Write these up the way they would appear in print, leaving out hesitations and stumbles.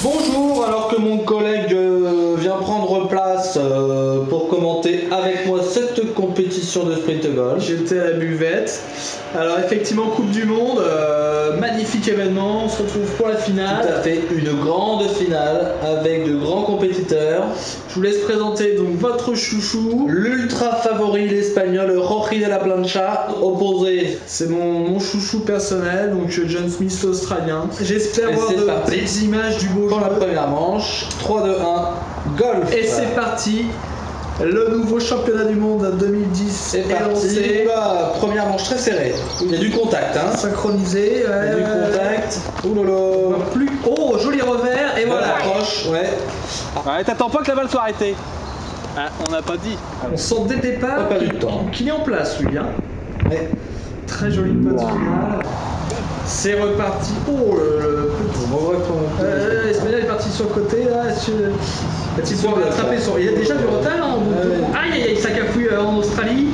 Bonjour, alors que mon collègue vient prendre place pour commenter avec moi cette compétition de sprint golf. J'étais à la buvette. Alors effectivement, Coupe du Monde, magnifique événement, on se retrouve pour la finale. Tout à fait, une grande finale avec de grands compétiteurs. Je vous laisse présenter donc votre chouchou. L'ultra favori, l'Espagnol Jorge de la Plancha, opposé. C'est mon chouchou personnel, donc John Smith l'Australien. J'espère Et voir c'est de parti. belles images du beau Pour la jeu. première manche, 3, 2, 1, golf. Et c'est parti. Le nouveau championnat du monde 2010 C'est est parti. lancé. Oula, première manche très serrée. Il y a du contact, hein. Synchronisé. Il y a du contact. Oulala. Plus. Oh, joli revers. Et voilà. Approche, ouais. Ouais, t'attends pas que la balle soit arrêtée. Ah, on n'a pas dit. On sent dès le départ Pas perdu de temps. qu'il est en place, lui. Hein. Ouais. Très joli putt final. C'est reparti. Oh, le petit. On voit comment. L'Espagnol est parti sur le côté. Là, il doit rattraper son. Il y a déjà du retard. Hein, aïe, aïe, aïe, ça cafouille en Australie.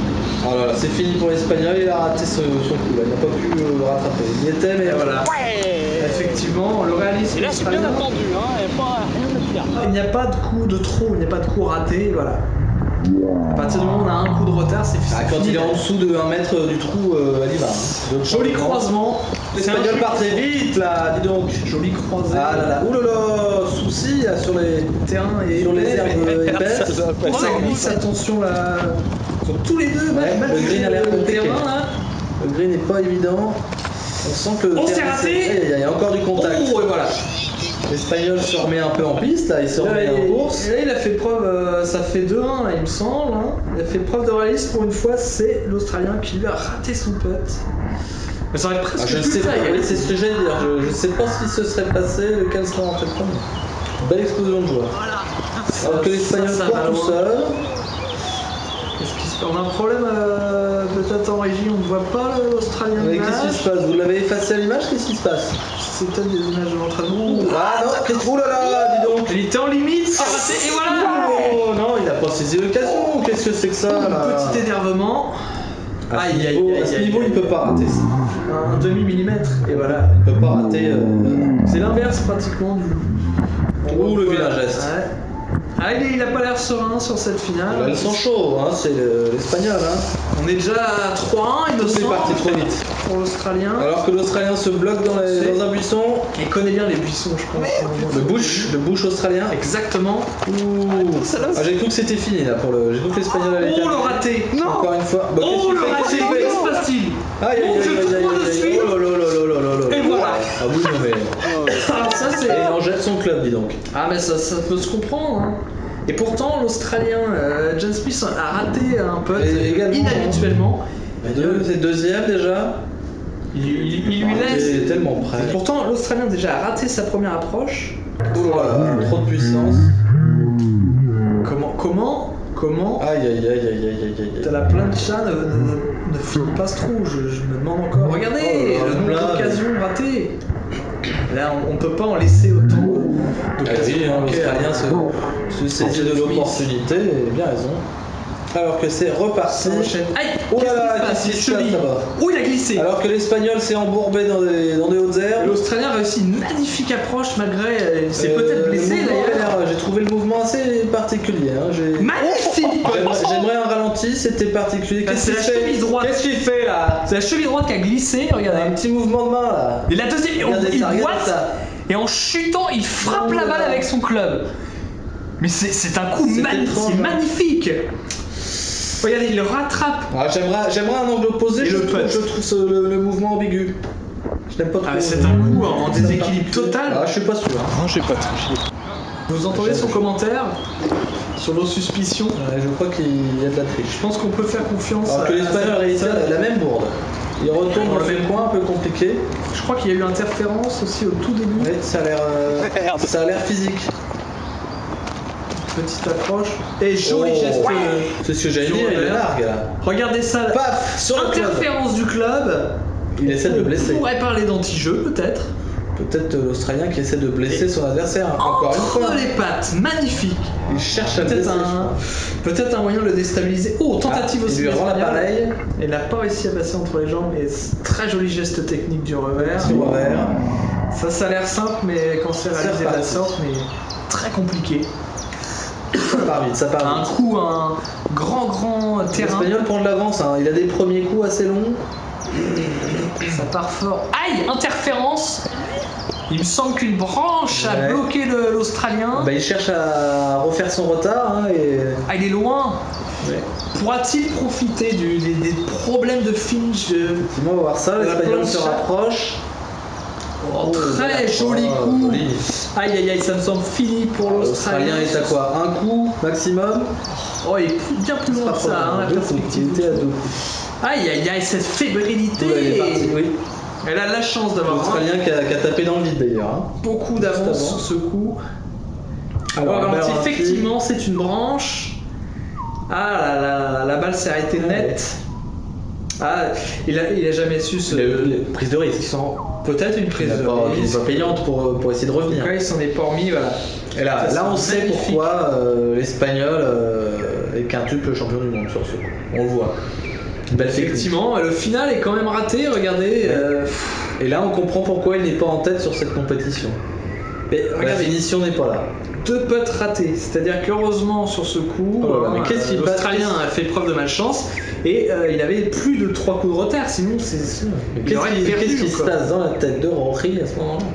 Oh là là, c'est fini pour l'Espagnol, il a raté son coup là, il n'a pas pu rattraper. Il y était, mais voilà. Ouais. Effectivement, le réalisme. Et là, c'est bien australien. attendu, hein. Il n'y a pas rien à faire. Il n'y a pas de coup de trop, il n'y a pas de coup raté, voilà. À partir du moment où on a un coup de retard, c'est Ah, quand il est en dessous de 1 mètre du trou, elle y va. Hein. Donc, Joli croisement. L'Espagnol part très vite là, dis donc. Joli croisé. Ah là là, oulala, souci là, sur les Terrain et sur les herbes épaisses. Ça doit pas ça être glisse, attention là. Sur tous les deux, Ouais, mal le jugé, green a l'air le compliqué. terrain là. Le green n'est pas évident. On sent que le Oh, c'est terrain, raté. il y a encore du contact. Oh, et voilà. L'Espagnol se remet un peu en piste là, il se remet Là, en course. et là, il a fait preuve, ça fait 2-1 là, il me semble. Hein. Il a fait preuve de réalisme pour une fois, c'est l'Australien qui lui a raté son putt. Mais ça aurait Ah, presque je pu sais le pas, faire. oui, c'est ce que j'allais dire. Je sais pas ce qui se serait passé, lequel serait en fait premier. Belle explosion de joueurs. Alors que l'Espagnol ça court va tout loin. seul. Qu'est-ce qui se passe ? On a un problème peut-être en régie, on ne voit pas l'Australien de Mais qu'est-ce qui se passe? Vous l'avez effacé à l'image? Qu'est-ce qui se passe? C'est peut-être des images de l'entraînement. Ah non, qu'est-ce que. Oh là là, dis donc! Il était en limite, c'est raté, et voilà. Oh non, il a pas saisi l'occasion. Qu'est-ce que c'est que ça là? Petit énervement. À ce Aïe, aïe, niveau, aïe, à ce aïe, niveau, aïe. il peut pas rater ça. Un demi-millimètre, et voilà. Il peut pas rater. C'est l'inverse pratiquement du. Ouh, le vilain geste. Ouais. Ah, il a pas l'air serein sur cette finale. Là, ils sont chauds, hein, c'est l'Espagnol. Hein. On est déjà à 3-1, il me C'est semble, parti trop vite. pour l'Australien. Alors que l'Australien se bloque dans un buisson. Il connaît bien les buissons, je pense. Le bush australien. Exactement. Ouh. Ah, j'ai cru que c'était fini là pour le. J'ai cru que l'Espagnol allait Oh, le terminer. raté. Encore une fois. Bah, Oh, le qu'est-ce raté. qu'il fait? Qu'est-ce qui se passe-t-il? Aïe aïe Oh, aïe je aïe le aïe trouve aïe dessus. aïe. Oh là là là là là là. Et voilà. Ah oui, non mais. Alors ça, c'est... Et il en jette son club, dis donc. Ah, mais ça peut se comprendre. Hein. Et pourtant, l'Australien John Smith a raté un putt Et également, inhabituellement. C'est deuxième déjà. Il lui laisse. Il est tellement près. Et pourtant, l'Australien déjà a raté sa première approche. Oh là là, trop de puissance. Comment Aïe aïe aïe aïe aïe aïe aïe. T'as la plancha ne finit pas ce trou, je me demande encore. Regardez, Oh là le nombre là. d'occasions ratées. Là, on peut pas en laisser autant Ah d'occasions. oui, hein, manquées. l'Australien se saisit de l'opportunité, et bien raison. Alors que c'est reparti. Ça enchaîne. Aïe, Oh là là, qu'est-ce qui se passe, qu'est-ce qui se passe là-bas? Oh, il a glissé. Alors que l'Espagnol s'est embourbé dans des hautes herbes. L'Australien a réussi une magnifique approche malgré. Il s'est peut-être blessé le mouvement, d'ailleurs. j'ai trouvé le mouvement assez particulier. Hein. Magnifique. J'aimerais un ralenti, c'était particulier. Ah, c'est la cheville droite. Qu'est-ce qu'il fait là? C'est la cheville droite qui a glissé, Un regardez. petit mouvement de main là. Et la deuxième, Regardez il ça, regardez boite ça. et en chutant, il frappe Oh la là balle là. avec son club. Mais c'est un coup C'est magnifique, étrange, c'est hein. magnifique. Regardez, il le rattrape. Ah, j'aimerais un angle opposé, Et je le trouve, putt. je trouve le mouvement ambigu. Je n'aime pas trop. Ah, c'est un coup en déséquilibre total. Ah, je suis pas sûr. Non, j'ai pas triché. Vous entendez son commentaire sur nos suspicions. Ouais, je crois qu'il y a de la triche. Je pense qu'on peut faire confiance Alors que à l'Espagnol réussit la même bourde. Il retourne dans le même coin, un peu compliqué. Je crois qu'il y a eu interférence aussi au tout début. Ouais, ça a l'air physique. Petite approche. Et joli Oh. geste. C'est ce que j'allais Sur dire, il est revers. largue là. Regardez ça. Paf, sur le club. Interférence du club. Il essaie de blesser. On pourrait parler d'anti-jeu peut-être. Peut-être l'Australien qui essaie de blesser son adversaire. Encore une fois. Entre les pattes, magnifique. Il cherche à blesser. Peut-être un moyen de le déstabiliser. Oh, tentative Ah, aussi. il lui rend d'Espagnol. l'appareil. Il n'a pas réussi à passer entre les jambes. Et très joli geste technique du revers. Sur revers. Ça a l'air simple, mais quand c'est réalisé de la sorte, mais très compliqué. Ça part vite, ça part Un vite. coup, un grand terrain. L'Espagnol prend de l'avance, hein. Il a des premiers coups assez longs. Ça part fort. Aïe, interférence. Il me semble qu'une branche a Ouais. bloqué l'Australien. Bah, il cherche à refaire son retard. Hein, et... Ah, il est loin. ouais. Pourra-t-il profiter des problèmes de finish Effectivement, on va voir ça. La L'Espagnol se plancha. rapproche. Oh, très voilà. joli Oh, coup. joli. Aïe aïe aïe, ça me semble fini pour l'Australien. L'Australien est à quoi? Un coup maximum. Oh, il est bien plus loin que ça, hein, la Deux coups. perspective. Il était à deux coups. Aïe aïe aïe, cette fébrilité. Ouais, il est parti, oui. Elle a la chance d'avoir L'Australien qui a tapé dans le vide d'ailleurs. Hein. beaucoup d'avance avant. sur ce coup. Alors, Alors, Bernard effectivement, c'est une branche. Ah la balle s'est arrêtée net. Ah, il a jamais su se. Prise de risque. Peut-être une Qui prise n'est de pas, risque. payante pour essayer de En tout revenir. cas, il s'en est pas remis, voilà. Et là Ça, on c'est sait magnifique. pourquoi l'Espagnol est quintuple champion du monde sur ce coup. On le voit. Une belle technique. Effectivement, le final est quand même raté, regardez. Et là, on comprend pourquoi il n'est pas en tête sur cette compétition. Mais La regardez, finition n'est pas là. 2 putts ratés. C'est-à-dire qu'heureusement sur ce coup, Oh là là, mais qu'est-ce qu'il passe, l'Australien a fait preuve de malchance et il avait plus de 3 coups de retard. Sinon, Mais il aurait perdu. Qu'est-ce qui se quoi. passe dans la tête de Rory à ce moment-là?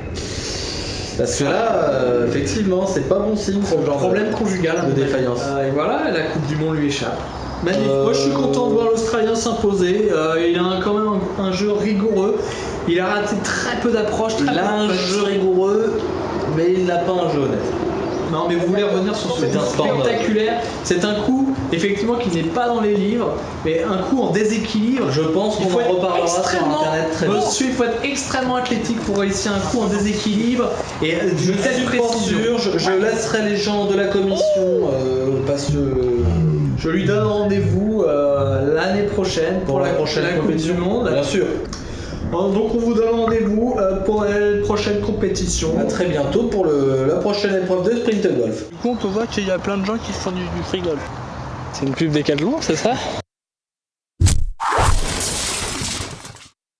Parce que là, effectivement, c'est pas bon signe pour le genre Problème conjugal à de mon avis. défaillance. Et voilà, la Coupe du Monde lui échappe. Magnifique. Euh, Moi, je suis content de voir l'Australien s'imposer. Il a quand même un jeu rigoureux. Il a raté très peu d'approches. Il a un jeu rigoureux, mais il n'a pas un jeu honnête. Non, mais vous voulez revenir sur ce C'est coup un sport spectaculaire. C'est un coup, effectivement, qui n'est pas dans les livres, mais un coup en déséquilibre. Je pense Il qu'on faut en être reparlera sur extrêmement, internet très vite. monsieur, il faut être extrêmement athlétique pour réussir un coup en déséquilibre et Je d'une telle suis pas précision. sûr, je laisserai les gens de la commission parce que Je lui donne rendez-vous l'année prochaine pour la prochaine Coupe compétition du Monde. Bien sûr. Donc on vous donne rendez-vous pour la prochaine compétition. À très bientôt pour la prochaine épreuve de sprint golf. Du coup, on peut voir qu'il y a plein de gens qui font du free golf. C'est une pub Decathlon, c'est ça?